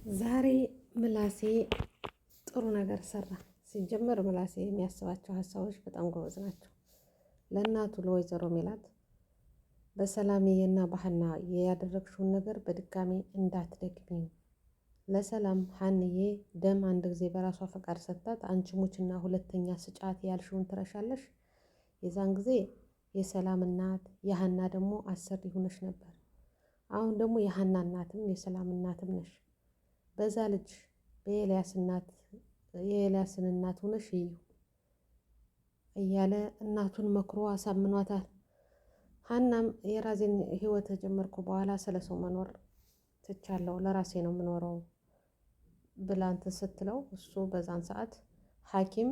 ዛሬ ምላሴ ጥሩ ነገር ሰራ። ሲጀመር ምላሴ የሚያስባቸው ሀሳቦች በጣም ጎበዝ ናቸው። ለእናቱ ለወይዘሮ ሜላት በሰላምዬና ባህና ያደረግሽውን ነገር በድጋሚ እንዳትደግሚ፣ ለሰላም ሀንዬ ደም አንድ ጊዜ በራሷ ፈቃድ ሰጥታት አንቺ ሙችና ሁለተኛ ስጫት ያልሽውን ትረሻለሽ። የዛን ጊዜ የሰላም እናት የሀና ደግሞ አሰሪ ሆነሽ ነበር። አሁን ደግሞ የሀና እናትም የሰላም እናትም ነሽ። በዛ ልጅ የኤልያስን እናት ሆነሽ እዩ እያለ እናቱን መክሮ አሳምኗታል። ሀናም የራሴን ህይወት ጀመርኩ በኋላ ስለ ሰው መኖር ትቻለሁ፣ ለራሴ ነው የምኖረው ብላ እንትን ስትለው እሱ በዛን ሰዓት ሐኪም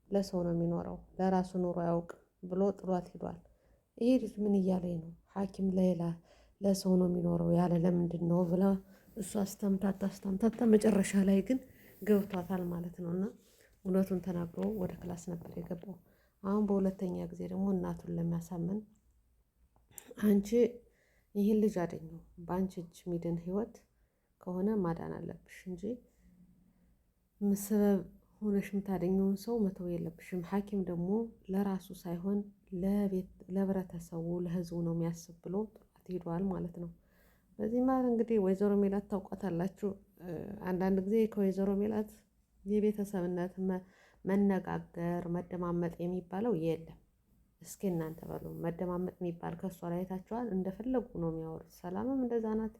ለሰው ነው የሚኖረው ለራሱ ኑሮ ያውቅ ብሎ ጥሏት ሂዷል። ይሄ ልጅ ምን እያለኝ ነው? ሐኪም ለሰው ነው የሚኖረው ያለ ለምንድን ነው ብላ እሱ አስተምታታ መጨረሻ ላይ ግን ገብቷታል ማለት ነው። እና እውነቱን ተናግሮ ወደ ክላስ ነበር የገባው። አሁን በሁለተኛ ጊዜ ደግሞ እናቱን ለማሳመን አንቺ ይህን ልጅ አደኘው በአንቺ እጅ ሚድን ህይወት ከሆነ ማዳን አለብሽ እንጂ ምስበብ ሆነሽ የምታደኘውን ሰው መተው የለብሽም። ሐኪም ደግሞ ለራሱ ሳይሆን ለህብረተሰቡ ለህዝቡ ነው የሚያስብ ብሎ ጥሏት ሄዷል ማለት ነው። በዚህ ማለት እንግዲህ ወይዘሮ ሜላት ታውቋታላችሁ። አንዳንድ ጊዜ ከወይዘሮ ሜላት የቤተሰብነት መነጋገር መደማመጥ የሚባለው የለም። እስኪ እናንተ በሉ መደማመጥ የሚባል ከእሷ ላይ አይታችኋል? እንደፈለጉ ነው የሚያወሩት። ሰላምም እንደዛ ናት፣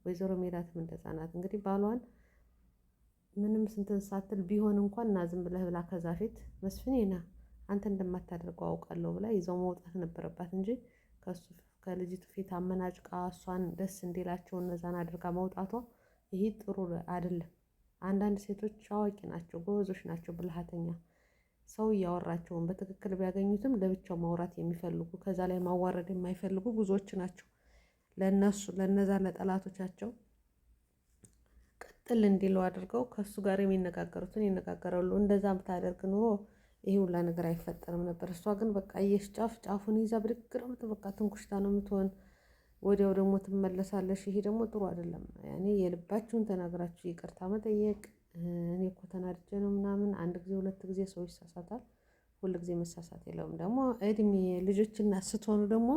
ወይዘሮ ሜላትም እንደዛ ናት። እንግዲህ ባሏን ምንም ስንትን ሳትል ቢሆን እንኳን እና ዝም ብለህ ብላ ከዛ ፊት መስፍኔ ና አንተ እንደማታደርገው አውቃለሁ ብላ ይዘው መውጣት ነበረባት እንጂ ከልጅቱ ፊት አመናጭቃ እሷን ደስ እንዲላቸው እነዛን አድርጋ መውጣቷ ይሄ ጥሩ አይደለም። አንዳንድ ሴቶች አዋቂ ናቸው፣ ጎበዞች ናቸው፣ ብልሃተኛ ሰው እያወራቸውን በትክክል ቢያገኙትም ለብቻው ማውራት የሚፈልጉ ከዛ ላይ ማዋረድ የማይፈልጉ ብዙዎች ናቸው። ለነዛ ለጠላቶቻቸው ቅጥል እንዲለው አድርገው ከሱ ጋር የሚነጋገሩትን ይነጋገራሉ። እንደዛ ብታደርግ ኑሮ ይሄ ሁላ ነገር አይፈጠርም ነበር። እሷ ግን በቃ ጫፉን ይዛ ብድግ ነው በቃ ትንኩሽታ ነው የምትሆን። ወዲያው ደግሞ ትመለሳለሽ። ይሄ ደግሞ ጥሩ አይደለም። ያኔ የልባችሁን ተናግራችሁ ይቅርታ መጠየቅ። እኔ እኮ ተናድጄ ነው ምናምን። አንድ ጊዜ ሁለት ጊዜ ሰው ይሳሳታል። ሁል ጊዜ መሳሳት የለውም። ደግሞ እድሜ ልጆችና ስትሆኑ ደግሞ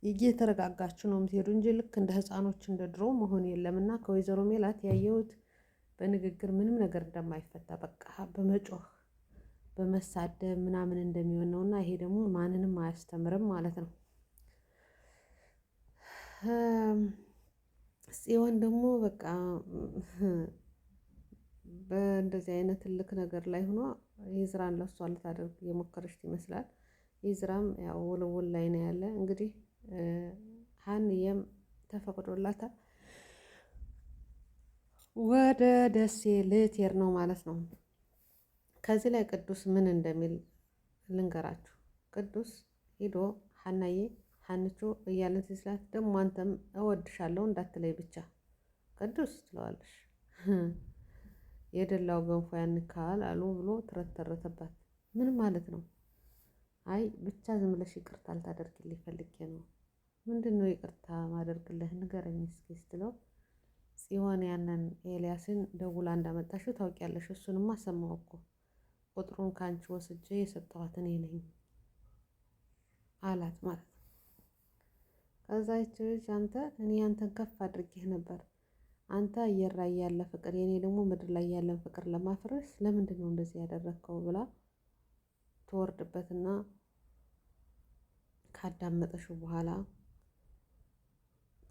እየተረጋጋችሁ ነው የምትሄዱ እንጂ ልክ እንደ ህፃኖች እንደ ድሮ መሆን የለምና ከወይዘሮ ሜላት ያየሁት በንግግር ምንም ነገር እንደማይፈታ በቃ በመጮህ በመሳደብ ምናምን እንደሚሆን ነውና ይሄ ደግሞ ማንንም አያስተምርም ማለት ነው። ጽዮን ደግሞ በቃ በእንደዚህ አይነት ትልቅ ነገር ላይ ሆኖ ይዝራን ለሷ ልታደርግ የሞከረች ይመስላል። ይዝራም ያው ውልውል ላይ ነው ያለ። እንግዲህ ሀንዬም ተፈቅዶላታል ወደ ደሴ ልትሄድ ነው ማለት ነው። ከዚህ ላይ ቅዱስ ምን እንደሚል ልንገራችሁ። ቅዱስ ሂዶ ሀናዬ ሀንቾ እያለን ሲስላት ደግሞ አንተም እወድሻለሁ እንዳትለይ ብቻ ቅዱስ ትለዋለሽ። የደላው ገንፎ ያንካል አሉ ብሎ ተረተረተባት። ምን ማለት ነው? አይ ብቻ ዝም ብለሽ ይቅርታ ልታደርግልኝ ፈልጌ ነው። ምንድን ነው ይቅርታ ማደርግልህ ንገረኝ እስኪ ስትለው ጽዮን ያንን ኤልያስን ደውላ እንዳመጣሽው ታውቂያለሽ። እሱንማ ሰማሁ እኮ ቁጥሩን ከአንቺ ወስጄ የሰጠኋት እኔ ነኝ አላት ማለት ነው። ከዛ ይቺ ልጅ እኔ አንተን ከፍ አድርጌህ ነበር። አንተ አየር ላይ ያለ ፍቅር የኔ ደግሞ ምድር ላይ ያለን ፍቅር ለማፍረስ ለምንድን ነው እንደዚህ ያደረግከው ብላ ትወርድበትና ካዳመጠሽው በኋላ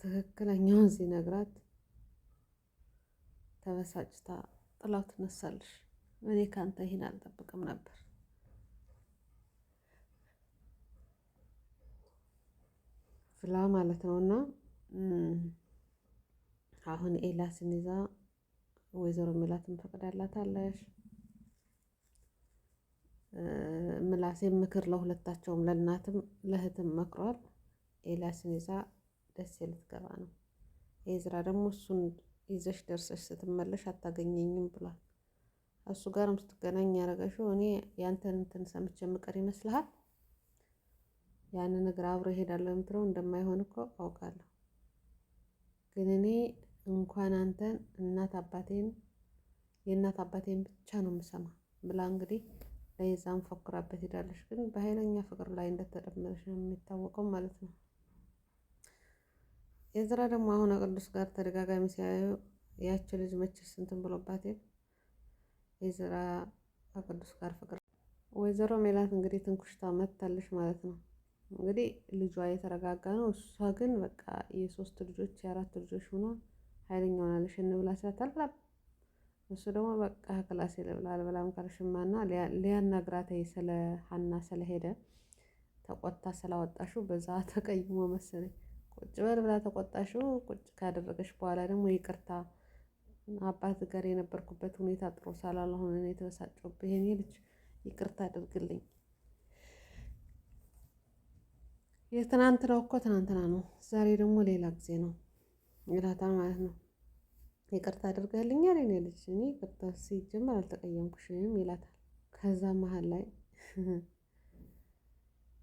ትክክለኛውን ሲነግራት ተበሳጭታ ጥላው ትነሳለሽ። እኔ ካንተ ይሄን አልጠብቅም ነበር ብላ ማለት ነውና አሁን ኤላስን ይዛ ወይዘሮ ሜላትን ፈቅዳላታለሽ። ምላሴም ምክር ለሁለታቸውም ለእናትም ለእህትም መክሯል። ኤላስን ይዛ ደሴ ልትገባ ነው። ኤዝራ ደግሞ እሱን ይዘሽ ደርሰሽ ስትመለሽ አታገኘኝም ብሏል። እሱ ጋርም ስትገናኝ ያደረገሽው እኔ ያንተን እንትን ሰምቼ ምቀር ይመስልሃል? ያንን ነገር አብሮ ይሄዳለሁ የምትለው እንደማይሆን እኮ አውቃለሁ። ግን እኔ እንኳን አንተን እናት አባቴን የእናት አባቴን ብቻ ነው የምሰማ ብላ እንግዲህ ለይዛም ፎክራበት ሄዳለች። ግን በኃይለኛ ፍቅር ላይ እንደተጠመደች ነው የሚታወቀው ማለት ነው። የዝራ ደግሞ አሁን ቅዱስ ጋር ተደጋጋሚ ሲያዩ ያች ልጅ መችስ እንትን ብሎባት የዝራ ከቅዱስ ጋር ፍቅር ወይዘሮ ሜላት እንግዲህ ትንኩሽታ መታለች ማለት ነው። እንግዲህ ልጇ የተረጋጋ ነው። እሷ ግን በቃ የሶስት ልጆች የአራት ልጆች ሆኗ ኃይለኛ ሆናለች። እንብላ ስላታልብላ እሱ ደግሞ በቃ ክላሴ ልብላ አልበላም ካልሽማና ሊያናግራት ስለ ሀና ስለሄደ ተቆጣ ስላወጣሽው በዛ ተቀይሞ መሰለኝ ቁጭ በል ብላ ተቆጣሽው። ቁጭ ካደረገች በኋላ ደግሞ ይቅርታ አባት ጋር የነበርኩበት ሁኔታ ጥሩ ስላልሆነ ነው የተበሳጨሁብህ የኔ ልጅ ይቅርታ አድርግልኝ። የትናንትናው እኮ ትናንትና ነው፣ ዛሬ ደግሞ ሌላ ጊዜ ነው ይላታል ማለት ነው። ይቅርታ አድርገልኛል የኔ ልጅ እኔ ይቅርታ ሲጀመር አልተቀየምኩሽም ይላታል። ከዛ መሀል ላይ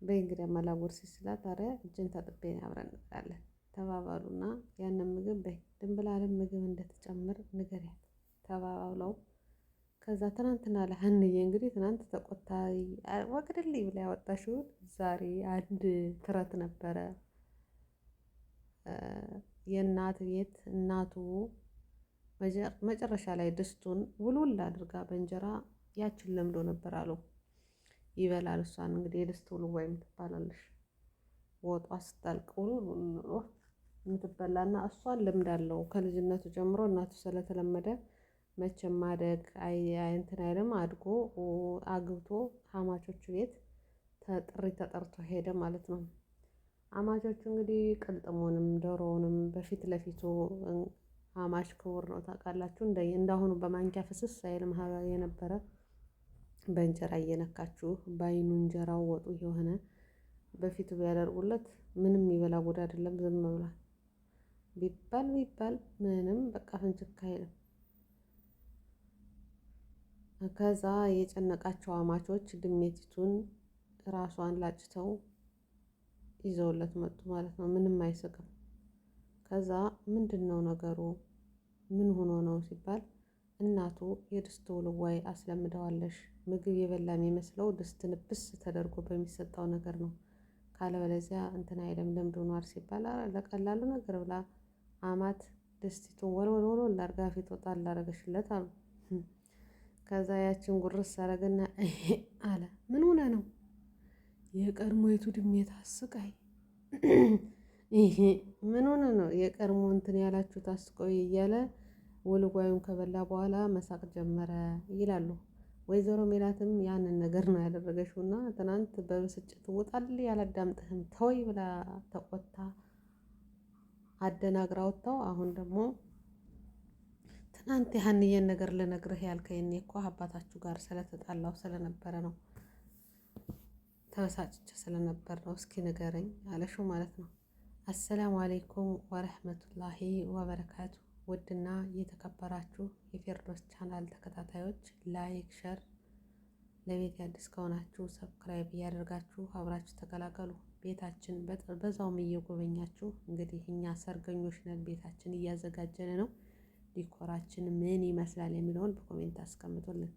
በይ እንግዲህ አላጎርሲ ስላት ኧረ እጅን ታጥቤ አብረን እንበላለን ተባባሉና ያንን ምግብ በይ ድንብላልን ምግብ እንድትጨምር ንገሪያት ተባባለው። ከዛ ትናንትና ለሀንዬ እንግዲህ ትናንት ተቆጣ ወግድልኝ ብላ ያወጣሽውን ዛሬ አንድ ትረት ነበረ። የእናት ቤት እናቱ መጨረሻ ላይ ድስቱን ውልውል አድርጋ በእንጀራ ያችን ለምዶ ነበር አሉ ይበላል። እሷን እንግዲህ የድስት ውልዋይም ትባላለሽ ወጧ ስታልቅ ውልውል የምትበላና እሷን ልምድ አለው ከልጅነቱ ጀምሮ እናቱ ስለተለመደ መቼም ማደግ እንትን አይልም። አድጎ አግብቶ አማቾቹ ቤት ተጥሪ ተጠርቶ ሄደ ማለት ነው። አማቾቹ እንግዲህ ቅልጥሙንም ዶሮውንም በፊት ለፊቱ አማች ክቡር ነው ታውቃላችሁ። እንዳሁኑ በማንኪያ ፍስስ አይልም የነበረ በእንጀራ እየነካችሁ በአይኑ እንጀራው ወጡ የሆነ በፊቱ ቢያደርጉለት ምንም ይበላ ጉድ አይደለም። ዝም ብሏል ቢባል ምንም በቃ ፍንጭክ አይልም። ከዛ የጨነቃቸው አማቾች ድሜቲቱን ራሷን ላጭተው ይዘውለት መጡ ማለት ነው። ምንም አይስቅም። ከዛ ምንድነው ነገሩ ምን ሆኖ ነው ሲባል እናቱ የድስት ውልዋይ አስለምደዋለሽ። ምግብ የበላ የሚመስለው ድስት ንብስ ተደርጎ በሚሰጠው ነገር ነው፣ ካለበለዚያ እንትን አይልም ልምድ ሆኗል ሲባል ለቀላሉ ነገር ብላ አማት ድስቲቱን ወልወል አድርጋ ፊት ወጣ አላረገችለት አሉ። ከዛ ያችን ጉርስ አረገና አለ ምን ሆነ ነው የቀድሞይቱ ድሜት አስቃይ ይሄ ምን ሆነ ነው የቀድሞ እንትን ያላችሁት አስቆይ እያለ ውልዋዩን ከበላ በኋላ መሳቅ ጀመረ ይላሉ። ወይዘሮ ሜላትም ያንን ነገር ነው ያደረገችውና ትናንት በብስጭት ውጣል ያላዳምጥህም ተወይ ብላ ተቆጣ አደናግራ ወጣው። አሁን ደግሞ ትናንት ያህንዬን ነገር ልነግርህ ያልከኝ እኮ አባታችሁ ጋር ስለተጣላው ስለነበረ ነው፣ ተበሳጭቼ ስለነበር ነው፣ እስኪ ንገረኝ አለሽው ማለት ነው። አሰላሙ አሌይኩም ወረህመቱላሂ ወበረካቱ። ውድና የተከበራችሁ የፌርዶስ ቻናል ተከታታዮች ላይክ፣ ሸር፣ ለቤት አዲስ ከሆናችሁ ሰብስክራይብ እያደርጋችሁ አብራችሁ ተቀላቀሉ። ቤታችን በዛውም እየጎበኛችሁ እንግዲህ እኛ ሰርገኞች ነን፣ ቤታችን እያዘጋጀን ነው። ዲኮራችን ምን ይመስላል የሚለውን በኮሜንት አስቀምጡልን።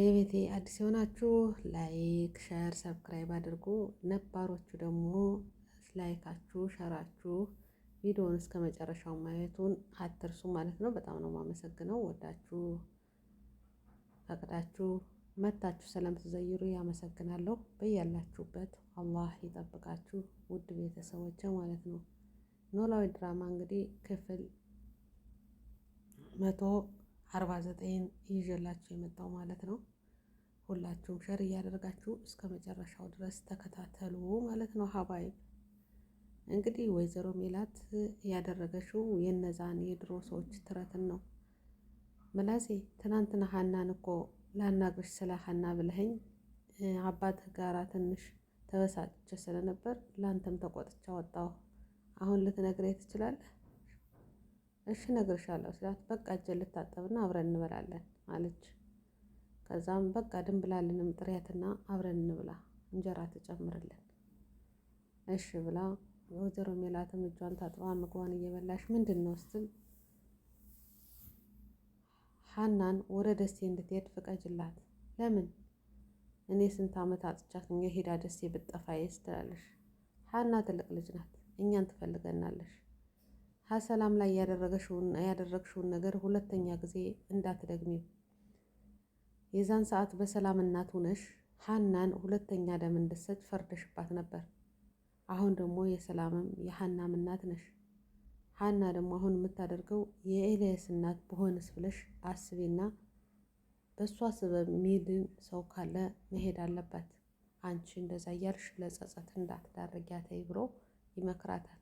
የቤቴ አዲስ የሆናችሁ ላይክ፣ ሸር፣ ሰብስክራይብ አድርጉ። ነባሮቹ ደግሞ ላይካችሁ፣ ሸራችሁ ቪዲዮውን እስከ መጨረሻው ማየቱን አትርሱ ማለት ነው። በጣም ነው የማመሰግነው። ወዳችሁ ፈቅዳችሁ መታችሁ ስለምትዘይሩ ያመሰግናለሁ። በያላችሁበት አላህ ይጠብቃችሁ ውድ ቤተሰቦች ማለት ነው። ኖላዊ ድራማ እንግዲህ ክፍል 149 ይዤላችሁ የመጣው ማለት ነው። ሁላችሁም ሸር እያደረጋችሁ እስከ መጨረሻው ድረስ ተከታተሉ ማለት ነው። ሀባይ እንግዲህ ወይዘሮ ሜላት ያደረገችው የነዛን የድሮ ሰዎች ትረትን ነው። ምላሴ ትናንትና ሀናን እኮ ላናግርሽ ስለ ሀና ብለኸኝ አባት ጋራ ትንሽ ተበሳጭቼ ስለነበር ላንተም ተቆጥቼ ወጣሁ። አሁን ልትነግረኝ ትችላለህ? እሺ እነግርሻለሁ ስላት በቃ እጄን ልታጠብና አብረን እንበላለን አለች። ከዛም በቃ ድንብላልንም ጥሪያትና አብረን እንብላ እንጀራ ትጨምርልን እሺ ብላ ወይዘሮ ሜላትም እጇን ታጥባ ምግቧን እየበላሽ ምንድን ነው ስትል ሀናን ወደ ደሴ እንድትሄድ ፍቀጅላት። ለምን? እኔ ስንት ዓመት አጥቻት ሄዳ ደሴ ብትጠፋዬስ ትላለሽ። ሀና ትልቅ ልጅ ናት፣ እኛን ትፈልገናለሽ። ሀሰላም ላይ ያደረግሽውን ነገር ሁለተኛ ጊዜ እንዳትደግሚው። የዛን ሰዓት በሰላም እናት ሆነሽ ሀናን ሁለተኛ ደም እንድትሰጭ ፈርደሽባት ነበር። አሁን ደግሞ የሰላምም የሀናም እናት ነሽ። ሀና ደግሞ አሁን የምታደርገው የኤልያስ እናት በሆንስ ብለሽ አስቤና በእሷ ስበብ ሚድን ሰው ካለ መሄድ አለባት። አንቺ እንደዛ እያልሽ ለጸጸት እንዳትዳረጊያት ብሎ ይመክራታል።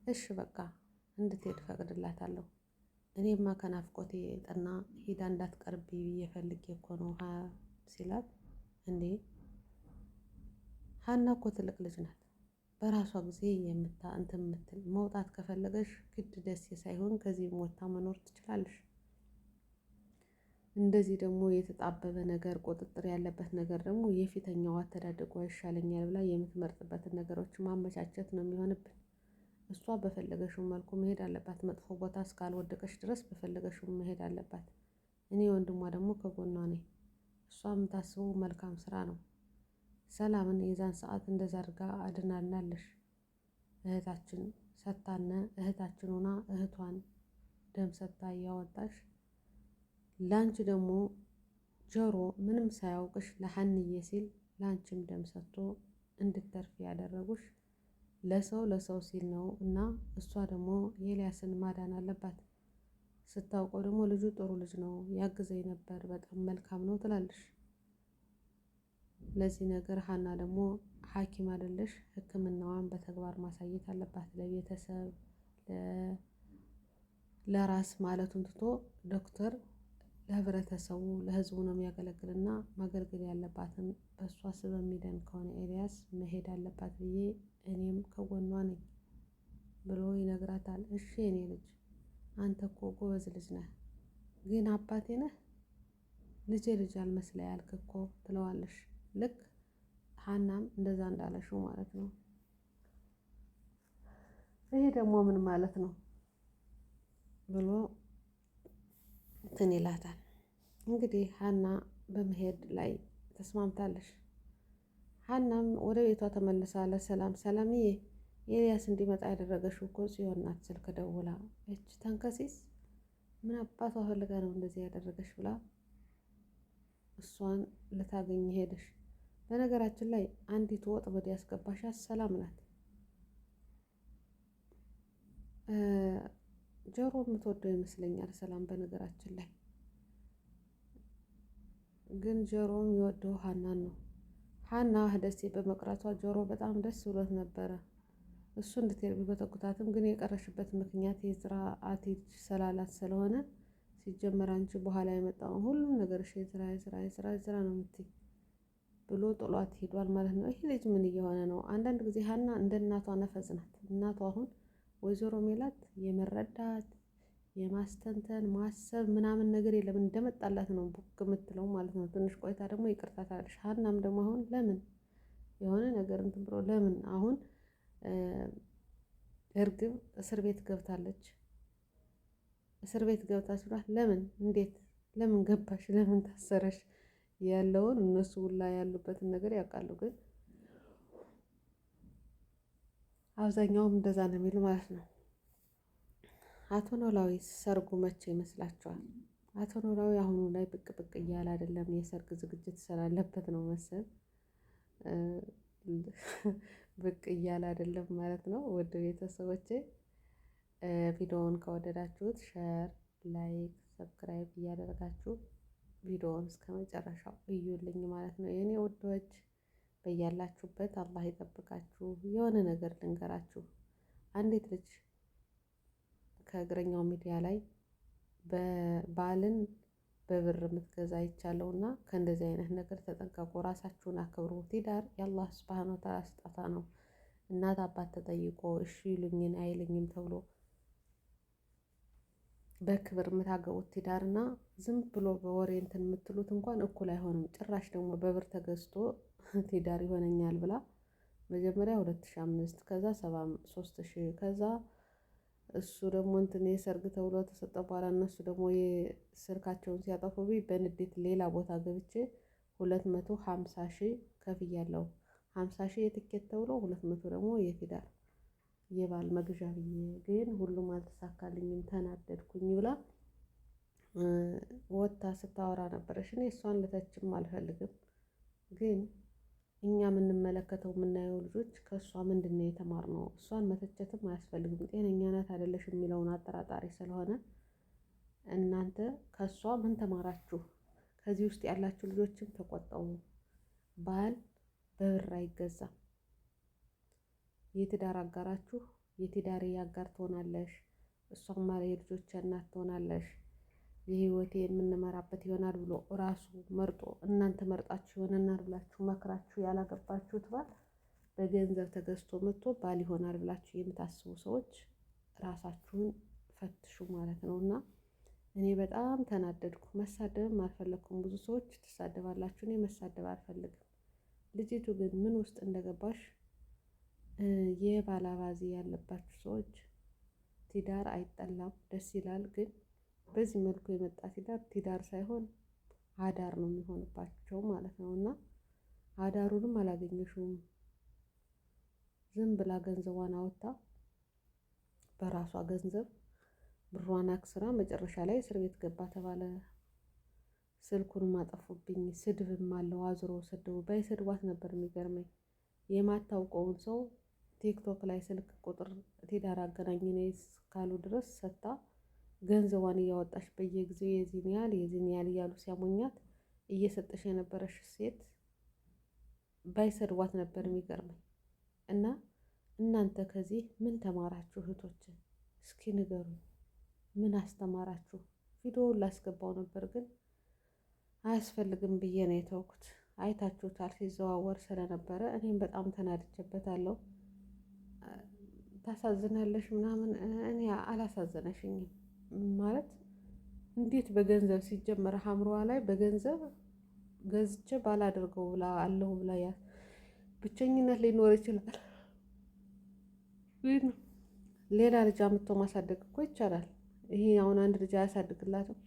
እሺ በቃ እንድትሄድ ፈቅድላታለሁ። እኔማ ከናፍቆቴ ጠና ሂዳ እንዳትቀርቢ ብዬ ፈልጌ እኮ ነው ሲላት፣ እንዴ ሀና እኮ ትልቅ ልጅ ናት፣ በራሷ ጊዜ እንትን የምትል መውጣት ከፈለገሽ ግድ ደሴ ሳይሆን ከዚህ ሞታ መኖር ትችላለሽ። እንደዚህ ደግሞ የተጣበበ ነገር ቁጥጥር ያለበት ነገር ደግሞ የፊተኛው አተዳደጓ ይሻለኛል ብላ የምትመርጥበትን ነገሮች ማመቻቸት ነው የሚሆንብን። እሷ በፈለገሽው መልኩ መሄድ አለባት። መጥፎ ቦታ እስካልወደቀች ድረስ በፈለገሽው መሄድ አለባት። እኔ ወንድሟ ደግሞ ከጎኗ ነኝ። እሷ የምታስበው መልካም ስራ ነው። ሰላምን የዛን ሰዓት እንደዛ አድርጋ አድናናለሽ። እህታችን ሰታነ እህታችን ሆና እህቷን ደም ሰታ እያወጣሽ ላንቺ ደግሞ ጆሮ ምንም ሳያውቅሽ ለሀንዬ ሲል ላንቺም ደም ሰጥቶ እንድትተርፊ ያደረጉሽ ለሰው ሲል ነው። እና እሷ ደግሞ ኤልያስን ማዳን አለባት። ስታውቀው ደግሞ ልጁ ጥሩ ልጅ ነው፣ ያግዘኝ ነበር፣ በጣም መልካም ነው ትላለሽ። ለዚህ ነገር ሀና ደግሞ ሐኪም አይደለሽ፣ ሕክምናዋን በተግባር ማሳየት አለባት። ለቤተሰብ ለራስ ማለቱን ትቶ ዶክተር ለህብረተሰቡ ለህዝቡ ነው የሚያገለግልና ማገልገል ያለባትን በእሷ ስብ የሚደን ከሆነ ኤልያስ መሄድ አለባት ብዬ እኔም ከጎኗ ነኝ ብሎ ይነግራታል። እሺ የኔ ልጅ አንተ እኮ ጎበዝ ልጅ ነህ፣ ግን አባቴ ነህ ልጅ አልመስለ ያልክ እኮ ትለዋለሽ። ልክ ሀናም እንደዛ እንዳለሽው ማለት ነው። ይሄ ደግሞ ምን ማለት ነው ብሎ እንትን ይላታል። እንግዲህ ሀና በመሄድ ላይ ተስማምታለሽ። ሀናም ወደ ቤቷ ተመልሳ ሰላምዬ ኤልያስ እንዲመጣ ያደረገሽው እኮ ጽዮን ናት። ስልክ ደውላ እች ተንከሲስ ምን አባቷ ፈልጋ ነው እንደዚህ ያደረገሽ ብላ እሷን ልታገኝ ሄደሽ። በነገራችን ላይ አንዲት ወጥመድ ያስገባሻት ሰላም ናት። ጆሮ የምትወደው ይመስለኛል ሰላም። በነገራችን ላይ ግን ጆሮ የሚወደው ሀናን ነው። ሀና ደሴ በመቅረቷ ጆሮ በጣም ደስ ብሎት ነበረ። እሱ እንድትሄድ ቢጎተጉታትም ግን የቀረሽበት ምክንያት የስራ አትሄጂ ስላላት ስለሆነ ሲጀመር አንቺ በኋላ የመጣውን ሁሉም ነገርሽ የስራ ነው የምትይ ብሎ ጥሏት ሄዷል ማለት ነው። ይሄ ልጅ ምን እየሆነ ነው? አንዳንድ ጊዜ ሀና እንደ እናቷ ነፈዝ ናት። እናቷ አሁን ወይዘሮ ሜላት የመረዳት የማስተንተን ማሰብ ምናምን ነገር የለም፣ እንደመጣላት ነው ቡክ የምትለው ማለት ነው። ትንሽ ቆይታ ደግሞ ይቅርታ ታለሽ። ሀናም ደግሞ አሁን ለምን የሆነ ነገር እንትን ብሎ ለምን አሁን እርግብ እስር ቤት ገብታለች። እስር ቤት ገብታ ሲሏት ለምን እንዴት ለምን ገባሽ ለምን ታሰረሽ ያለውን እነሱ ሁላ ያሉበትን ነገር ያውቃሉ። ግን አብዛኛውም እንደዛ ነው የሚሉ ማለት ነው። አቶ ኖላዊ ሰርጉ መቼ ይመስላችኋል? አቶ ኖላዊ አሁኑ ላይ ብቅ እያለ አይደለም፣ የሰርግ ዝግጅት ስላለበት ነው መሰል ብቅ እያለ አይደለም ማለት ነው። ውድ ቤተሰቦቼ ቪዲዮውን ከወደዳችሁት ሸር፣ ላይክ፣ ሰብስክራይብ እያደረጋችሁ ቪዲዮውን እስከ መጨረሻው እዩልኝ ማለት ነው። የኔ ውዶች በያላችሁበት አላህ ይጠብቃችሁ። የሆነ ነገር ልንገራችሁ። አንዲት ልጅ ከእግረኛው ሚዲያ ላይ ባልን በብር የምትገዛ ይቻለው እና ከእንደዚህ አይነት ነገር ተጠንቀቁ፣ ራሳችሁን አክብሩ። ትዳር የአላህ ሱብሃነሁ ወተዓላ ስጦታ ነው። እናት አባት ተጠይቆ እሺ ይሉኝን አይልኝም ተብሎ በክብር የምታገቡት ትዳርና ዝም ብሎ በወሬ እንትን የምትሉት እንኳን እኩል አይሆንም። ጭራሽ ደግሞ በብር ተገዝቶ ትዳር ይሆነኛል ብላ መጀመሪያ 2005 ከዛ 3000 ከዛ እሱ ደግሞ እንትን የሰርግ ተብሎ ተሰጠ። በኋላ እነሱ ደግሞ የስልካቸውን ሲያጠፉብኝ በንዴት ሌላ ቦታ ገብቼ 250 ሺህ ከፍያለሁ። 50 ሺህ የትኬት ተብሎ 200 ደግሞ የትዳር የባል መግዣ ብዬ ግን ሁሉም አልተሳካልኝም። ተናደድኩኝ ብላ ወጥታ ስታወራ ነበረሽ። እኔ እሷን ልተችም አልፈልግም፣ ግን እኛ የምንመለከተው የምናየው ልጆች ከእሷ ምንድን ነው የተማርነው? እሷን መተቸትም አያስፈልግም። ጤነኛ ናት አይደለሽ የሚለውን አጠራጣሪ ስለሆነ እናንተ ከእሷ ምን ተማራችሁ? ከዚህ ውስጥ ያላችሁ ልጆችም ተቆጠቡ። ባል በብር አይገዛም። የትዳር አጋራችሁ የትዳሬ አጋር ትሆናለሽ፣ እሷም የልጆች እናት ትሆናለሽ፣ የህይወቴ የምንመራበት ይሆናል ብሎ ራሱ መርጦ እናንተ መርጣችሁ ይሆነናል ብላችሁ መክራችሁ ያላገባችሁት ባል በገንዘብ ተገዝቶ መጥቶ ባል ይሆናል ብላችሁ የምታስቡ ሰዎች ራሳችሁን ፈትሹ ማለት ነው። እና እኔ በጣም ተናደድኩ። መሳደብም አልፈለግኩም። ብዙ ሰዎች ትሳደባላችሁ፣ እኔ መሳደብ አልፈልግም። ልጅቱ ግን ምን ውስጥ እንደገባሽ የባላባዚ ያለባችሁ ሰዎች ትዳር አይጠላም፣ ደስ ይላል። ግን በዚህ መልኩ የመጣ ትዳር ሳይሆን አዳር ነው የሚሆንባቸው ማለት ነው። እና አዳሩንም አላገኘሽውም። ዝም ብላ ገንዘቧን አወጣ በራሷ ገንዘብ ብሯን አክስራ መጨረሻ ላይ እስር ቤት ገባ ተባለ። ስልኩንም አጠፉብኝ። ስድብም አለው። አዝሮ ሰደቡ። ባይሰድቧት ነበር የሚገርመኝ። የማታውቀውን ሰው ቲክቶክ ላይ ስልክ ቁጥር ትዳር አገናኝ ነይ ካሉ ድረስ ሰታ ገንዘቧን እያወጣች በየጊዜው የዚህን ያህል እያሉ ሲያሞኛት እየሰጠሽ የነበረሽ ሴት ባይሰድቧት ነበር የሚገርመኝ። እና እናንተ ከዚህ ምን ተማራችሁ እህቶች? እስኪ ንገሩ። ምን አስተማራችሁ? ቪዲዮውን ላስገባው ነበር ግን አያስፈልግም ብዬ ነው የተውኩት። አይታችሁታል ሲዘዋወር ስለነበረ እኔም በጣም ተናድጄበታለሁ። ታሳዝናለሽ ምናምን፣ እኔ አላሳዘነሽኝም ማለት እንዴት በገንዘብ ሲጀመር ሀምሮዋ ላይ በገንዘብ ገዝቼ ባላደርገው ብላ አለሁ ብላ ብቸኝነት ሊኖር ይችላል። ሌላ ልጅ አምጥቶ ማሳደግ እኮ ይቻላል። ይሄ አሁን አንድ ልጅ አያሳድግላትም?